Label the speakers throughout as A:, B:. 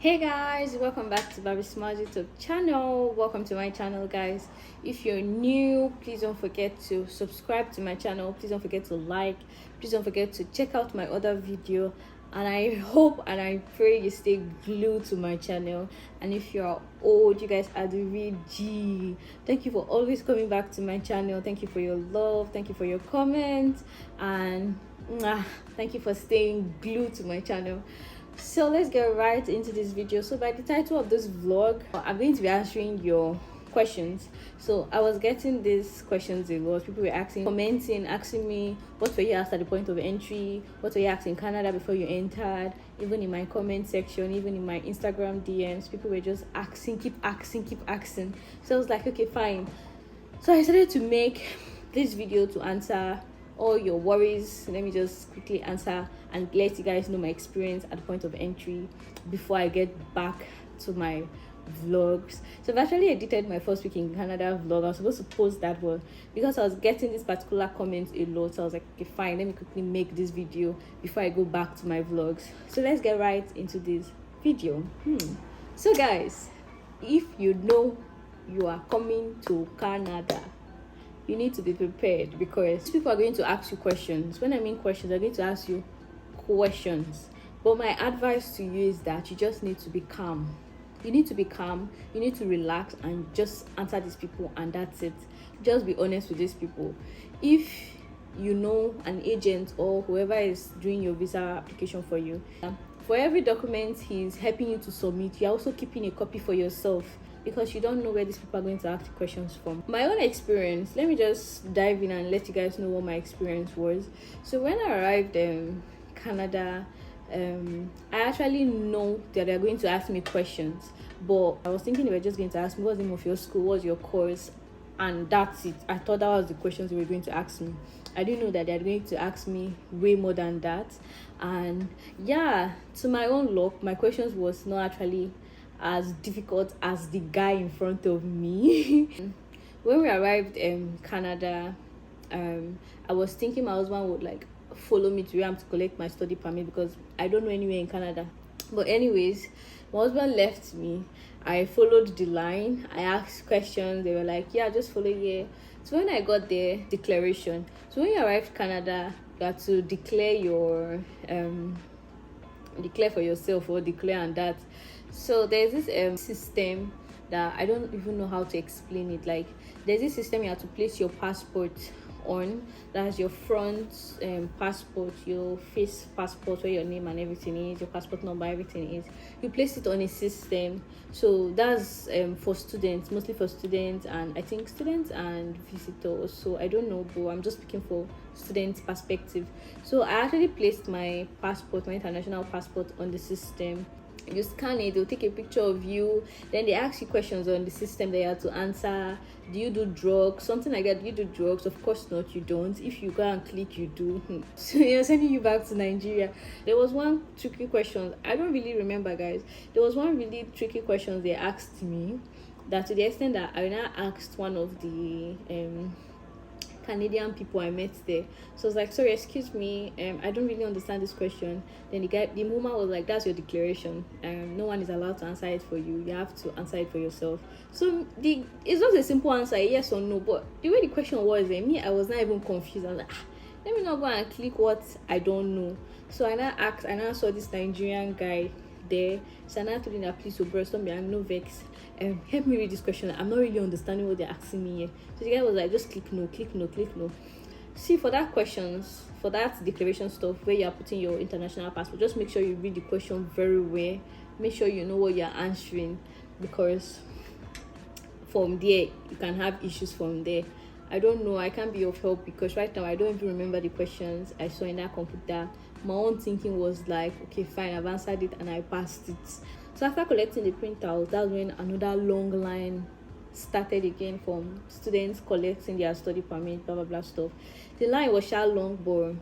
A: Hey guys, welcome back to Barbie Smiles YouTube channel. Welcome to my channel, guys. If you're new, please don't forget to subscribe to my channel. Please don't forget to like. Please don't forget to check out my other video, and I hope and I pray you stay glued to my channel. And if you're old, you guys are the real G. Thank you for always coming back to my channel. Thank you for your love. Thank you for your comments, and thank you for staying glued to my channel. So let's get right into this video. So by the title of this vlog, I'm going to be answering your questions. So I was getting these questions a lot. People were asking, commenting, asking me, what were you asked at the point of entry? What were you asked in Canada before you entered? Even in my comment section, even in my Instagram DMs, people were just asking, keep asking. So I was like, okay, fine. So I decided to make this video to answer all your worries. Let me just quickly answer and let you guys know my experience at the point of entry before I get back to my vlogs. So I've actually edited my first week in Canada vlog. I was supposed to post that one because I was getting this particular comment a lot. So I was like, okay, fine, let me quickly make this video before I go back to my vlogs. So let's get right into this video. So guys, if you know you are coming to Canada, you need to be prepared because people are going to ask you questions. When I mean questions, they're going to ask you questions. But my advice to you is that you just need to be calm. You need to be calm, you need to relax and just answer these people, and that's it. Just be honest with these people. If you know an agent or whoever is doing your visa application for you, for every document he's helping you to submit, you're also keeping a copy for yourself, because you don't know where these people are going to ask you questions from. My own experience, let me just dive in and let you guys know what my experience was. So when I arrived in Canada, I actually know that they're going to ask me questions, but I was thinking they were just going to ask me, what's the name of your school, what's your course, and that's it. I thought that was the questions they were going to ask me. I didn't know that they're going to ask me way more than that. And yeah, to my own luck, my questions was not actually as difficult as the guy in front of me. When we arrived in Canada, I was thinking my husband would like follow me to where I'm to collect my study permit because I don't know anywhere in Canada. But anyways, my husband left me. I followed the line. I asked questions. They were like, yeah, just follow here. So when I got there, declaration. So when you arrive Canada, you have to declare your declare for yourself or declare and that. So there's this system that I don't even know how to explain it. Like there's this system you have to place your passport on. That's your front passport, your face passport, where your name and everything is, your passport number, everything is. You place it on a system. So that's for students, mostly for students, and I think students and visitors. So I don't know, but I'm just speaking for students' perspective. So I actually placed my passport, my international passport, on the system. You scan it, they'll take a picture of you, then they ask you questions on the system that you have to answer. Do you do drugs, something like that? Do you do drugs? Of course not, you don't. If you go and click, you do. So you're sending you back to Nigeria. There was one tricky question, I don't really remember, guys. There was one really tricky question they asked me, that to the extent that I now asked one of the Canadian people I met there. So I was like, sorry, excuse me, I don't really understand this question. Then the woman was like, that's your declaration. No one is allowed to answer it for you. You have to answer it for yourself. So it's not a simple answer, yes or no. But the way the question was, I was not even confused. I was like, let me not go and click what I don't know. So I now saw this Nigerian guy there. So I now told him that, please, bro, stop me, I'm no vex. Help me read this question. I'm not really understanding what they're asking me here. So the guy was like, just click no, click no, click no. See, for that questions, for that declaration stuff where you're putting your international passport, just make sure you read the question very well. Make sure you know what you're answering, because from there you can have issues from there. I don't know, I can't be of help because right now I don't even remember the questions I saw in that computer. My own thinking was like, okay, fine, I've answered it and I passed it. So after collecting the printouts, that's when another long line started again from students collecting their study permit, blah blah blah stuff. The line was short long, but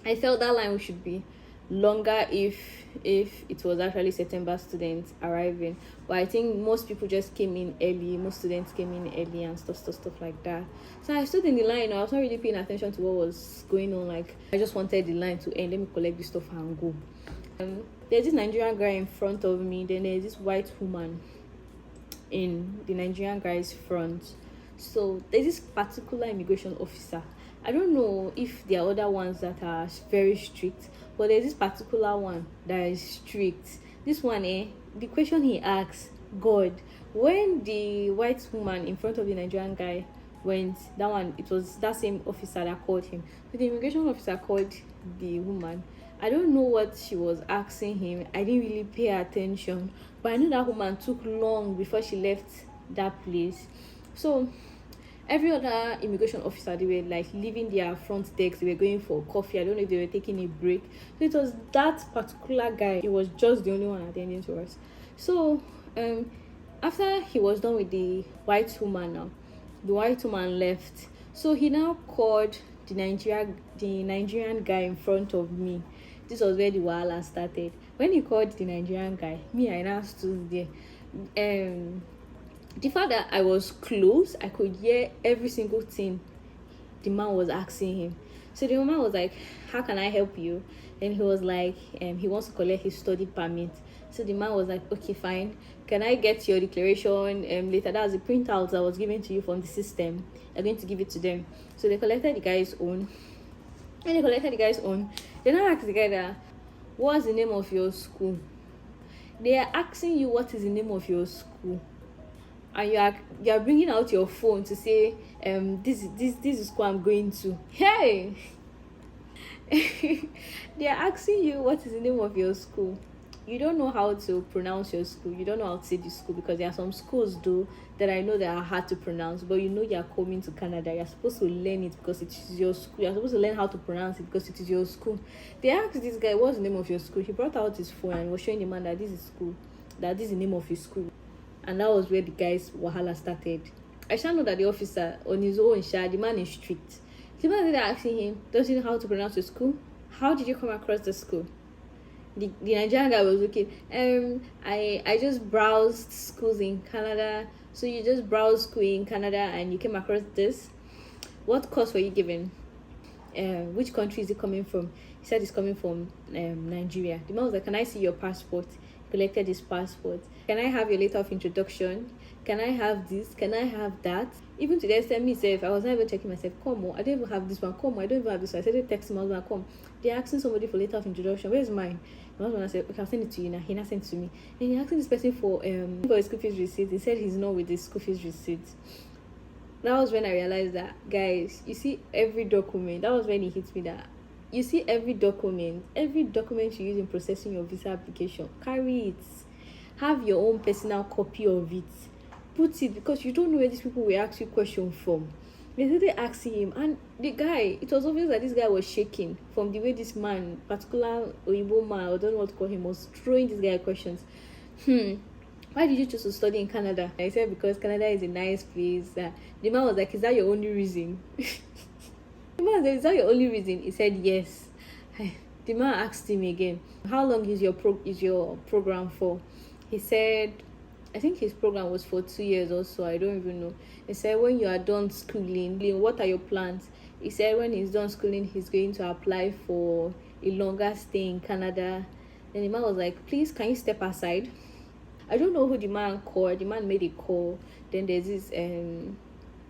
A: I felt that line should be longer if it was actually September students arriving. But I think most people just came in early, most students came in early and stuff like that. So I stood in the line. I was not really paying attention to what was going on. Like, I just wanted the line to end, let me collect this stuff and go. There's this Nigerian guy in front of me, then there's this white woman in the Nigerian guy's front. So there's this particular immigration officer. I don't know if there are other ones that are very strict, but there's this particular one that is strict. This one, the question he asks, God, when the white woman in front of the Nigerian guy went, that one, it was that same officer that called him. So the immigration officer called the woman. I don't know what she was asking him. I didn't really pay attention, but I know that woman took long before she left that place. So every other immigration officer, they were like leaving their front desk, they were going for coffee. I don't know if they were taking a break. So it was that particular guy, he was just the only one attending to us. So after he was done with the white woman, now the white woman left. So he now called the Nigerian guy in front of me. This was where the wahala started. When he called the Nigerian guy, I now stood there. The fact that I was close, I could hear every single thing the man was asking him. So the woman was like, how can I help you? Then he was like, he wants to collect his study permit. So the man was like, okay, fine. Can I get your declaration later? That was the printout that was given to you from the system. I'm going to give it to them. So they collected the guy's own. When they collected the guy's own, they now asked the guy that, what's the name of your school? They are asking you what is the name of your school. And you are bringing out your phone to say, this is school I'm going to. Hey! They are asking you what is the name of your school. You don't know how to pronounce your school. You don't know how to say the school, because there are some schools that I know that are hard to pronounce, but you are coming to Canada. You're supposed to learn it because it is your school. You're supposed to learn how to pronounce it because it is your school. They asked this guy, what's the name of your school? He brought out his phone and was showing the man that this is school, that this is the name of his school. And that was where the guy's wahala started. I shall know that the officer on his own, the man is strict. The man started asking him, don't you know how to pronounce your school? How did you come across the school? The Nigerian guy was looking, I just browsed schools in Canada. So you just browsed school in Canada and you came across this? What course were you given? Which country is it coming from? He said it's coming from Nigeria. The man was like, can I see your passport? He collected his passport. Can I have your letter of introduction? Can I have this? Can I have that? Even to the extent myself, I was not even checking myself. Come on, I don't even have this one. Come on, I don't even have this one. I said, text my husband, come. They're asking somebody for letter of introduction. Where's mine? My husband said, okay, I'll send it to you now. He now sent it to me. And he asking this person for his school fees receipt. He said he's not with his school fees receipt. That was when I realized that, guys, you see every document. That was when it hit me that you see every document you use in processing your visa application, carry it. Have your own personal copy of it. Put it, because you don't know where these people will ask you questions from. They started asking him, and the guy, it was obvious that this guy was shaking from the way this man, particular Oyibo man, I don't know what to call him, was throwing this guy questions. Why did you choose to study in Canada? I said, because Canada is a nice place. The man was like, is that your only reason? The man said, is that your only reason? He said, yes. The man asked him again, how long is your program for? He said, I think his program was for 2 years or so. I don't even know. He said, when you are done schooling, what are your plans? He said, when he's done schooling, he's going to apply for a longer stay in Canada. Then the man was like, please, can you step aside? I don't know who the man called. The man made a call. Then there's this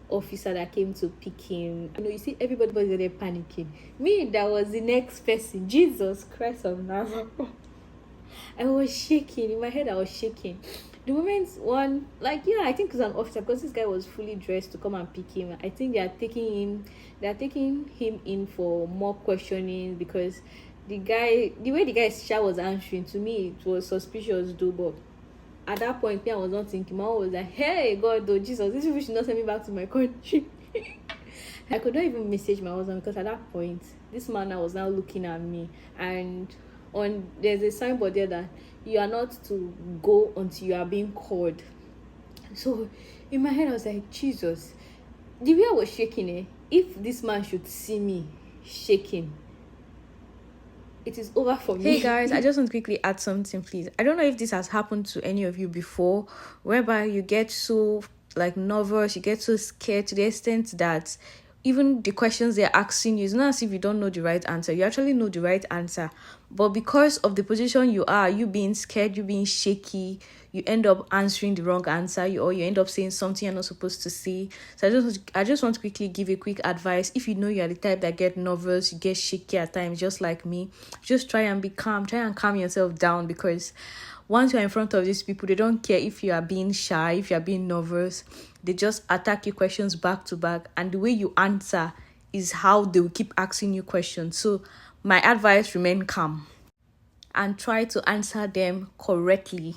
A: officer that came to pick him. You see, everybody was there panicking. Me, that was the next person. Jesus Christ of Nazareth. I was shaking. In my head, I was shaking. The moment I think it was an officer, because this guy was fully dressed to come and pick him. I think they are taking him in for more questioning, because the way the guy's chat was answering, to me, it was suspicious, but at that point, I was not thinking. My mom was like, hey, God, oh, Jesus, this people should not send me back to my country. I could not even message my husband, because at that point, this man was now looking at me, and there's a signboard there that you are not to go until you are being called. So in my head, I was like, Jesus, the way I was shaking, if this man should see me shaking, it is over for me.
B: Hey guys, I just want to quickly add something, please. I don't know if this has happened to any of you before, whereby you get so nervous, you get so scared to the extent that even the questions they're asking you, it's not as if you don't know the right answer. You actually know the right answer. But because of the position you are, you being scared, you being shaky, you end up answering the wrong answer, or you end up saying something you're not supposed to say. So I just want to quickly give a quick advice. If you know you're the type that get nervous, you get shaky at times, just like me, just try and be calm. Try and calm yourself down, because once you're in front of these people, they don't care if you are being shy, if you're being nervous. They just attack your questions back to back, and the way you answer is how they will keep asking you questions. So my advice, remain calm and try to answer them correctly.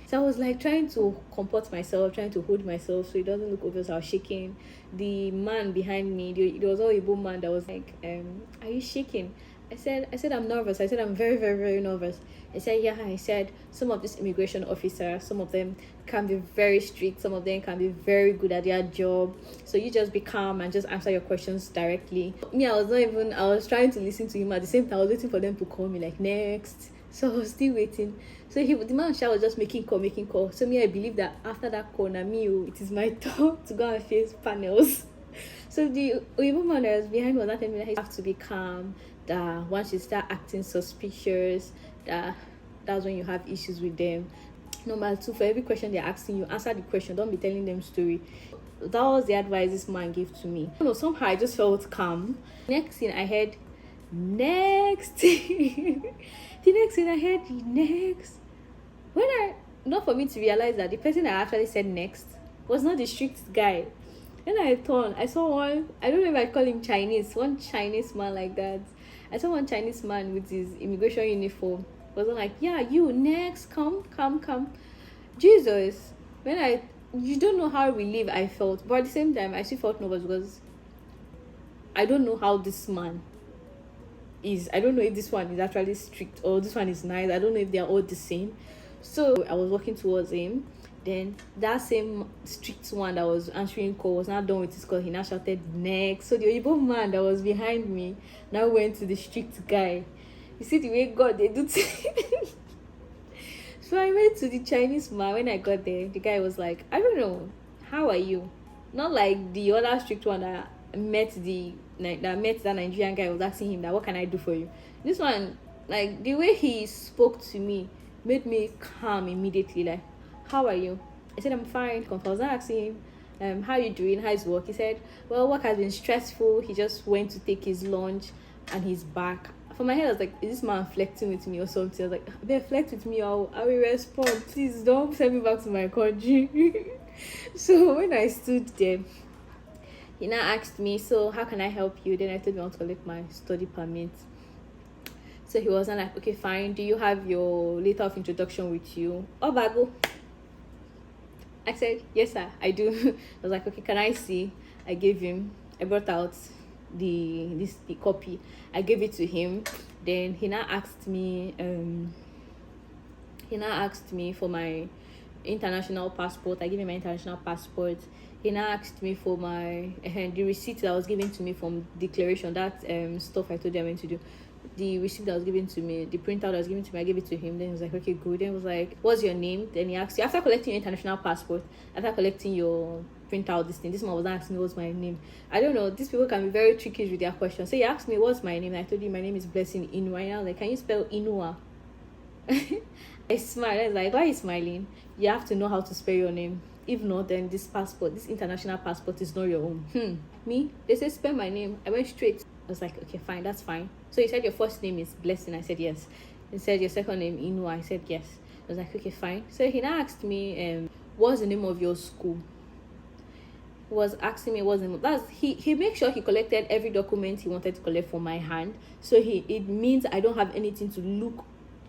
A: So I was like trying to comport myself, trying to hold myself so it doesn't look obvious I was shaking. The man behind me, there was a Igbo man that was like, are you shaking? I said I'm nervous. I said I'm very, very, very nervous. I said, yeah. I said some of these immigration officers, some of them can be very strict, some of them can be very good at their job. So you just be calm and just answer your questions directly. Me, I was trying to listen to him. At the same time, I was waiting for them to call me like next. So I was still waiting. So the man was just making call. So me, I believe that after that call, it is my turn to go and face panels. So the woman that was behind was not telling me that I have to be calm, that once you start acting suspicious, that's when you have issues with them. Number 2, for every question they're asking you, answer the question. Don't be telling them story. That was the advice this man gave to me. Somehow I just felt calm. Next thing I heard, next. The next thing I heard, next. Not for me to realize that the person that actually said next was not the strict guy. Then I turned, I saw one, I don't know if I call him Chinese, one Chinese man like that. I saw one Chinese man with his immigration uniform. Wasn't like, yeah, you next, come. Jesus, you don't know how relieved I felt, but at the same time, I still felt nervous because I don't know how this man is. I don't know if this one is actually strict or this one is nice. I don't know if they are all the same. So I was walking towards him. Then that same strict one that was answering call was not done with his call. He now shouted next. So the Oyibo man that was behind me now went to the strict guy. You see the way God they do things. So I went to the Chinese man. When I got there, the guy was like, I don't know, how are you? Not like the other strict one that met that Nigerian guy was asking him that, what can I do for you? This one, like the way he spoke to me made me calm immediately. Like, how are you? I said, I'm fine. I was asking him, how you doing? How's work? He said, well, work has been stressful. He just went to take his lunch and he's back. For my head, I was like, is this man flirting with me or something? I was like, they flirt with me, I will respond. Please don't send me back to my country. So when I stood there, he now asked me, so how can I help you? Then I told him I want to collect my study permit. So he was like, okay, fine. Do you have your letter of introduction with you? Oh, bago. I said, yes, sir, I do. I was like, okay, can I see? I brought out the copy. I gave it to him. Then he now asked me for my international passport. I gave him my international passport. He now asked me for my the receipt that was given to me from declaration, that stuff I told him I went to do. The receipt that was given to me, the printout that was given to me, I gave it to him. Then he was like, okay, good. Then he was like, what's your name? Then he asked you, after collecting your international passport, after collecting your printout, this man was asking me what's my name. I don't know, these people can be very tricky with their questions. So he asked me what's my name, and I told him my name is Blessing Inua. And I was like, can you spell Inua? I smiled. I was like, why are you smiling? You have to know how to spell your name. If not, then this international passport is not your own. Me? They said spell my name. I went straight. I was like, okay, fine, that's fine. So he said your first name is Blessing. I said yes. He said your second name Inua. I said yes. I was like, okay, fine. So he now asked me, what's the name of your school? He was asking me what's the name. He made sure he collected every document he wanted to collect from my hand. So it means I don't have anything to look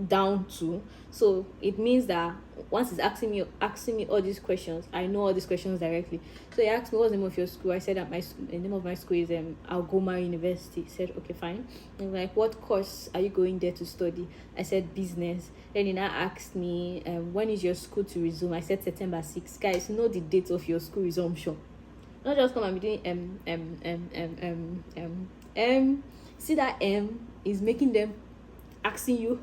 A: down to. So it means that once he's asking me all these questions, I know all these questions directly. So he asked me what's the name of your school. I said that the name of my school is Algoma University. He said, okay, fine. And like, what course are you going there to study? I said business. Then he now asked me, when is your school to resume? I said September 6th. Guys, know the date of your school resumption. Not just come and be doing see that is making them asking you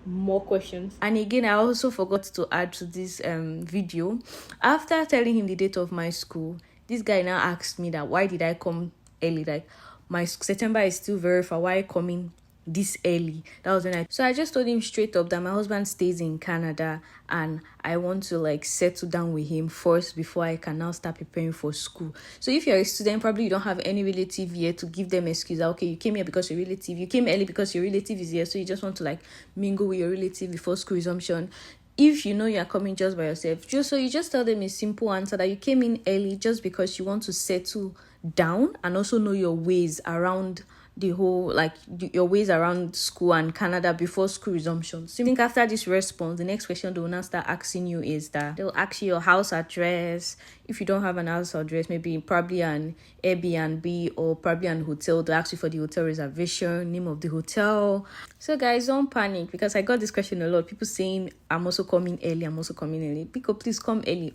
A: more questions.
B: And again, I also forgot to add to this video. After telling him the date of my school, this guy now asked me that why did I come early. Like, my September is still very far. Why coming this early? That was when I just told him straight up that my husband stays in Canada and I want to like settle down with him first before I can now start preparing for school. So if you're a student, probably you don't have any relative here to give them excuse that, okay, you came here because your relative, you came early because your relative is here, so you just want to like mingle with your relative before school resumption. If you know you're coming just by yourself, you just tell them a simple answer that you came in early just because you want to settle down and also know your ways around the whole, like, your ways around school and Canada before school resumption. So I think after this response, the next question they will now start asking you is that they'll ask you your house address. If you don't have an house address, maybe probably an Airbnb or probably an hotel, they'll ask you for the hotel reservation, name of the hotel. So guys, don't panic, because I got this question a lot. People saying I'm also coming early. Pico, please come early.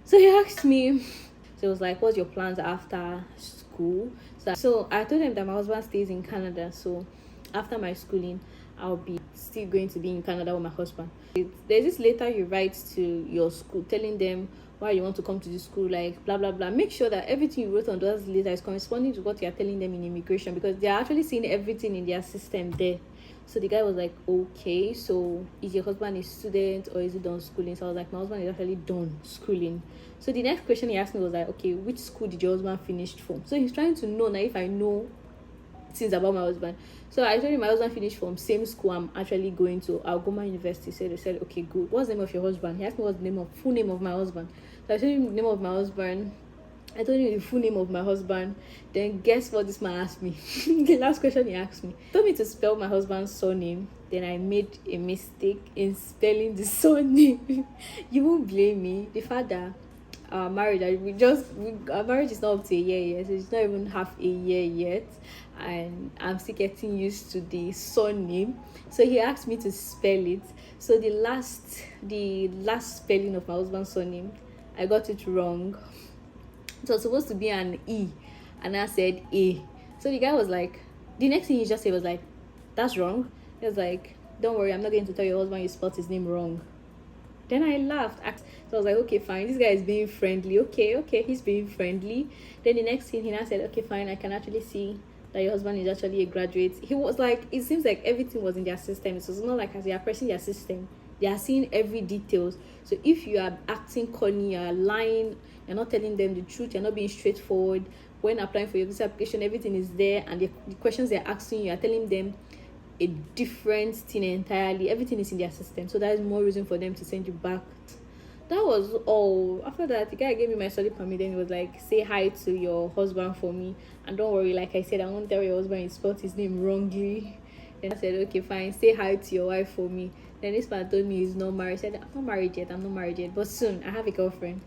A: So he asked me, so it was like, what's your plans after school? So I told him that my husband stays in Canada, so after my schooling I'll be still going to be in Canada with my husband. There's this letter you write to your school telling them why you want to come to the school, like blah blah blah. Make sure that everything you wrote on those letters is corresponding to what you're telling them in immigration, because they're actually seeing everything in their system there. So the guy was like, okay, so is your husband a student or is he done schooling? So I was like, my husband is actually done schooling. So the next question he asked me was like, okay, which school did your husband finish from? So he's trying to know now if I know things about my husband. So I told him my husband finished from same school I'm actually going to, Algoma University. So they said, okay, good. What's the name of your husband? He asked me what's the full name of my husband. So I told him the name of my husband. I told him the full name of my husband. Then guess what this man asked me? The last question he asked me. He told me to spell my husband's surname. Then I made a mistake in spelling the surname. You won't blame me. The father, our marriage, our marriage is not up to a year yet. So it's not even half a year yet. And I'm still getting used to the surname. So he asked me to spell it. So the last spelling of my husband's surname, I got it wrong. It was supposed to be an E, and I said A. So the guy was like, the next thing he just said was like, that's wrong. He was like, don't worry, I'm not going to tell your husband you spelled his name wrong. Then I laughed. So I was like, okay, fine, this guy is being friendly. Okay, he's being friendly. Then the next thing he now said, okay, fine, I can actually see that your husband is actually a graduate. He was like, it seems like everything was in their system. It was not like as they are pressing their system, they are seeing every details. So if you are acting corny, you are lying, you're not telling them the truth, you're not being straightforward, when applying for your visa application, everything is there, and the questions they're asking you are telling them a different thing entirely. Everything is in their system, so that is more reason for them to send you back. That was all. After that, the guy gave me my study permit. Then he was like, say hi to your husband for me, and don't worry, like I said, I won't tell your husband you spelled his name wrongly. Then I said, okay, fine, say hi to your wife for me. Then this man told me he's not married. I said, I'm not married yet, but soon I have a girlfriend.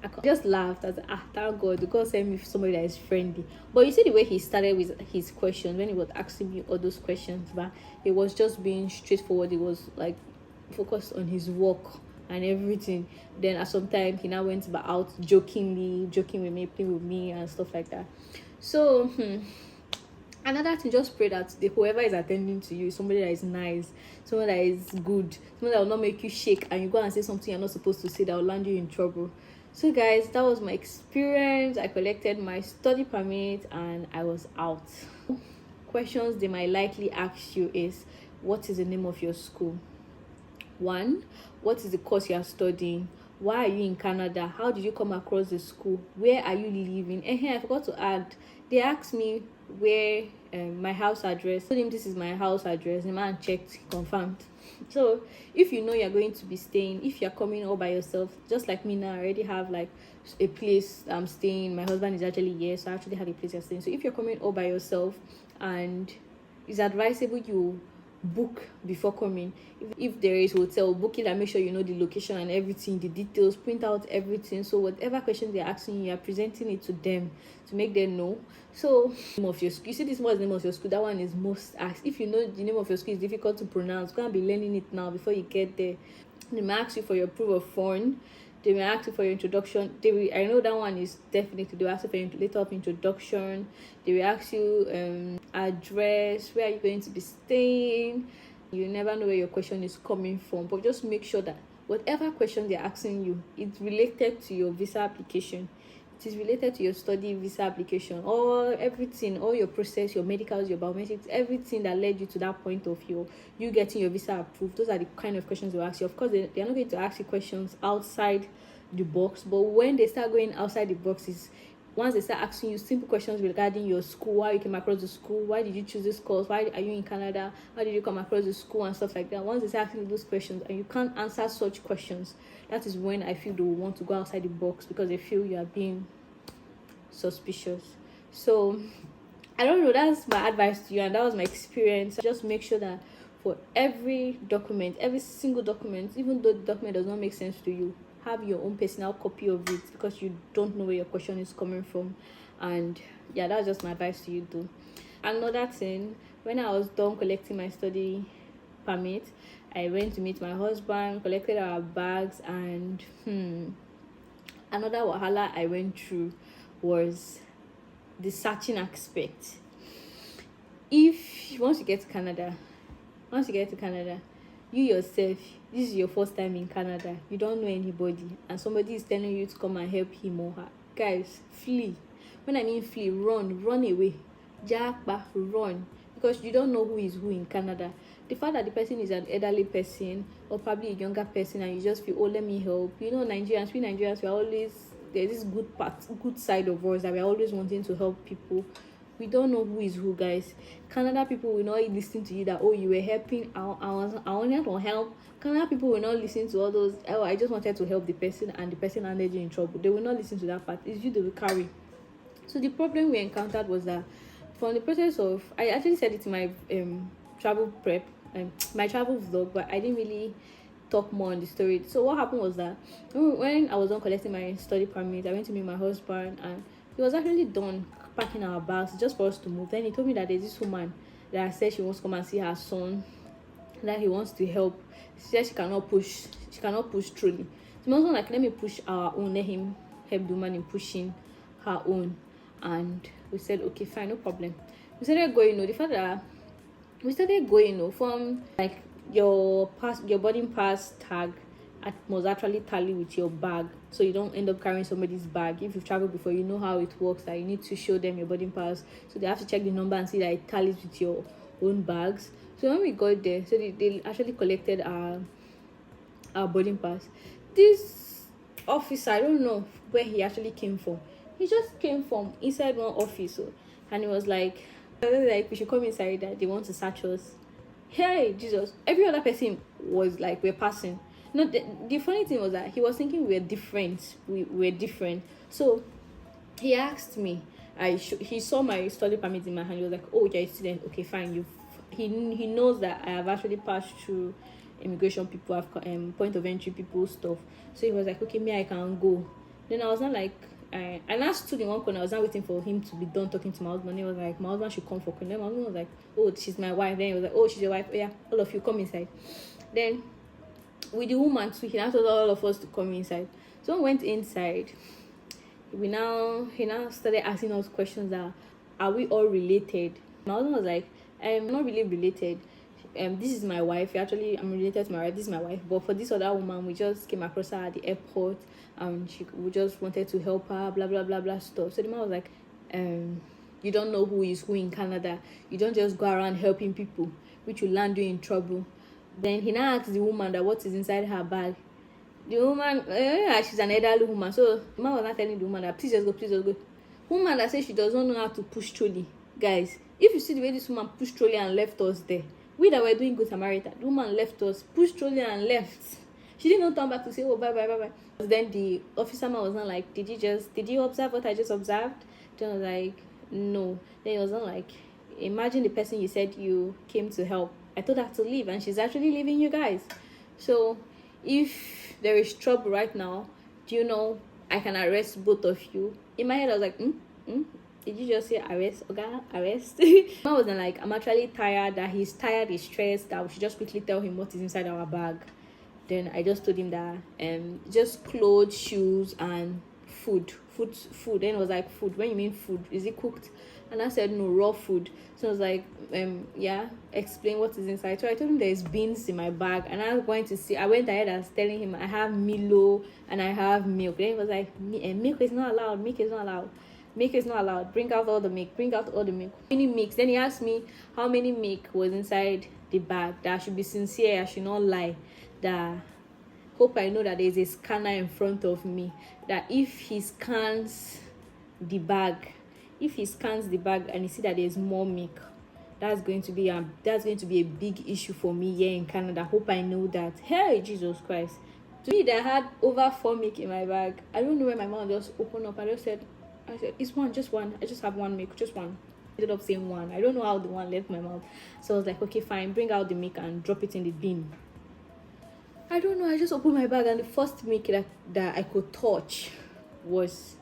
A: I just laughed. I was like, thank God, God sent me somebody that is friendly. But you see the way he started with his questions, when he was asking me all those questions, but he was just being straightforward. He was like focused on his work and everything. Then at some time he now went out joking with me, playing with me and stuff like that. So another thing, just pray that whoever is attending to you is somebody that is nice, someone that is good, someone that will not make you shake and you go and say something you're not supposed to say that will land you in trouble. So guys, that was my experience. I collected my study permit and I was out. Questions they might likely ask you is, what is the name of your school? 1, what is the course you are studying? Why are you in Canada? How did you come across the school? Where are you living? And I forgot to add, they asked me where my house address. I told him this is my house address. The man checked, confirmed. So if you know you're going to be staying, if you're coming all by yourself, just like me now, I already have like a place I'm staying. My husband is actually here, so I actually have a place I'm staying. So if you're coming all by yourself, and it's advisable you book before coming. If there is hotel, book it and make sure you know the location and everything, the details, print out everything. So whatever questions they're asking you are presenting it to them to make them know. So name of your school, you see this was the name of your school, that one is most asked. If you know the name of your school is difficult to pronounce, go and be learning it now before you get there. They may ask you for your proof of fund. They may ask you for your introduction. I know that one is definitely, they will ask you for your letter of introduction. They will ask you address, where are you going to be staying. You never know where your question is coming from, but just make sure that whatever question they're asking you, it's related to your visa application. it is related to your study visa application, or everything, all your process, your medicals, your biometrics, everything that led you to that point of you getting your visa approved. Those are the kind of questions they'll ask you. Of course, they are not going to ask you questions outside the box, but when they start going outside the boxes, once they start asking you simple questions regarding your school, how you came across the school, why did you choose this course, why are you in Canada, how did you come across the school, and stuff like that. Once they start asking you those questions and you can't answer such questions, that is when I feel they will want to go outside the box, because they feel you are being suspicious. So I don't know, that's my advice to you, and that was my experience. Just make sure that for every document, every single document, even though the document does not make sense to you, have your own personal copy of it, because you don't know where your question is coming from. And yeah, that's just my advice to you too. Another thing, when I was done collecting my study permit, I went to meet my husband, collected our bags, and another wahala I went through was the searching aspect. If once you get to Canada, you yourself, this is your first time in Canada, you don't know anybody, and somebody is telling you to come and help him or her, guys, flee. When I mean flee, run away, japa, run, because you don't know who is who in Canada. The fact that the person is an elderly person or probably a younger person, and you just feel, oh, let me help. You know, Nigerians, we are always, there's this good side of us that we're always wanting to help people. We don't know who is who, guys. Canada people will not listen to you that, oh, you were helping, I wanted to help. Canada people will not listen to all those, oh, I just wanted to help the person and the person landed you in trouble. They will not listen to that part. It's you they will carry. So the problem we encountered was that from the process of, I actually said it in my travel prep, my travel vlog, but I didn't really talk more on the story. So what happened was that when I was done collecting my study permit, I went to meet my husband, and he was actually done packing our bags just for us to move. Then he told me that there's this woman that said she wants to come and see her son, that he wants to help. She said she cannot push trolley. So my husband like, let me push our own, let him help the woman in pushing her own. And we said, okay, fine, no problem. We started going, the fact that we started going, from like your boarding pass tag must actually tally with your bag, so you don't end up carrying somebody's bag. If you've traveled before, you know how it works, that you need to show them your boarding pass, so they have to check the number and see that it tallies with your own bags. So when we got there, so they actually collected our boarding pass. This officer, I don't know where he actually came from. He just came from inside one office, and he was like we should come inside, that they want to search us. Hey, Jesus. Every other person was like, we're passing. No, the funny thing was that he was thinking we're different. We're different. So he asked me, he saw my study permit in my hand. He was like, oh, you're a student. Okay, fine. He knows that I have actually passed through immigration people, have point of entry people stuff. So he was like, okay, I can go. Then I was not like, and I stood in one corner. I was not waiting for him to be done talking to my husband. He was like, my husband should come for corner. My husband was like, oh, she's my wife. Then he was like, oh, she's your wife. Oh, yeah, all of you come inside. Then with the woman too, he now told all of us to come inside. So we went inside. He now started asking us questions that, are we all related? My husband was like, I'm not really related. This is my wife. Actually, I'm related to my wife. This is my wife. But for this other woman, we just came across her at the airport, and we just wanted to help her, blah blah blah blah stuff. So the man was like, you don't know who is who in Canada. You don't just go around helping people, which will land you in trouble. Then he now asked the woman that what is inside her bag. The woman, she's an elderly woman. So the man was not telling the woman that please just go. Woman that says she does not know how to push trolley. Guys, if you see the way this woman pushed trolley and left us there, we that were doing Good Samaritan, the woman left us, pushed trolley and left. She didn't turn back to say, oh, bye. Then the officer man was not like, did you observe what I just observed? Then I was like, no. Then he was not like, imagine the person you said you came to help. I told her to leave, and she's actually leaving you guys. So if there is trouble right now, do you know I can arrest both of you? In my head, I was like, did you just say arrest? Okay, arrest. I wasn't like, I'm actually tired, that he's tired, he's stressed, that we should just quickly tell him what is inside our bag. Then I just told him that just clothes, shoes, and food. Then it was like, food, when you mean food, is it cooked? And I said, no, raw food. So I was like, yeah, explain what is inside. So I told him there's beans in my bag, and I was going to see. I went ahead and was telling him I have Milo and I have milk. Then he was like, milk is not allowed. Milk is not allowed. Milk is not allowed. Bring out all the milk. Bring out all the milk. How many milks? Then he asked me how many milk was inside the bag. That I should be sincere. I should not lie. That hope I know that there's a scanner in front of me. That if he scans the bag, and you see that there's more milk, that's going to be a big issue for me here in Canada. Hope I know that. Hey, Jesus Christ. To me, that I had over 4 milk in my bag. I don't know where my mom just opened up. I said, it's one, just one. I just have 1 milk, just one. I ended up saying 1. I don't know how the 1 left my mouth. So I was like, okay, fine, bring out the milk and drop it in the bin. I don't know, I just opened my bag, and the first milk that I could touch was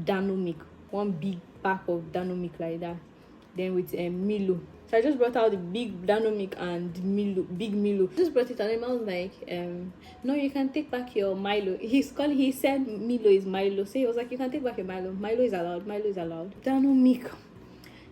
A: Dano milk. 1 big pack of Dano milk like that. Then with Milo. So I just brought out the big Dano milk and big Milo. Just brought it, and I was like, no, you can take back your Milo. He said Milo is Milo. So he was like, you can take back your Milo. Milo is allowed. Dano milk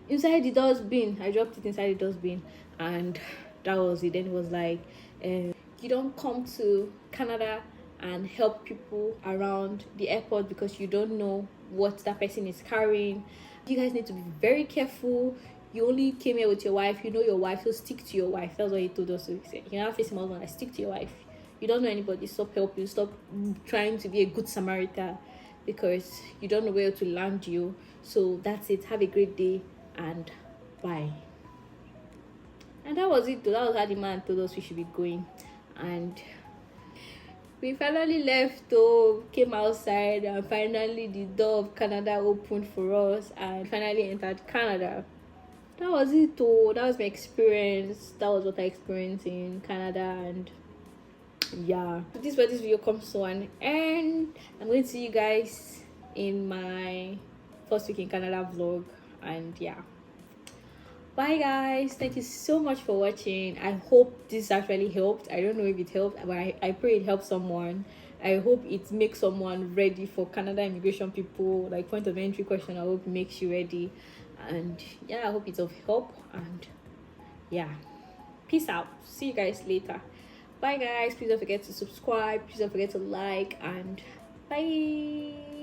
A: inside the dustbin. I dropped it inside the dustbin, and that was it. Then it was like, you don't come to Canada and help people around the airport because you don't know what that person is carrying. You guys need to be very careful. You only came here with your wife. You know your wife, so stick to your wife. That's what he told us. So he said, you know, face him husband, I stick to your wife. You don't know anybody, stop helping. Stop trying to be a good Samaritan because you don't know where to land you. So that's it. Have a great day and bye. And that was it. That was how the man told us we should be going. And we finally left, came outside, and finally the door of Canada opened for us, and finally entered Canada. That was it. That was my experience. That was what I experienced in Canada, and yeah, this is where this video comes to an end. I'm going to see you guys in my first week in Canada vlog, and yeah. Bye guys, thank you so much for watching. I hope this actually helped. I don't know if it helped, but I pray it helps someone. I hope it makes someone ready for Canada immigration people, like point of entry question. I hope it makes you ready, and yeah, I hope it's of help. And yeah, peace out. See you guys later. Bye guys, please don't forget to subscribe, please don't forget to like, and bye.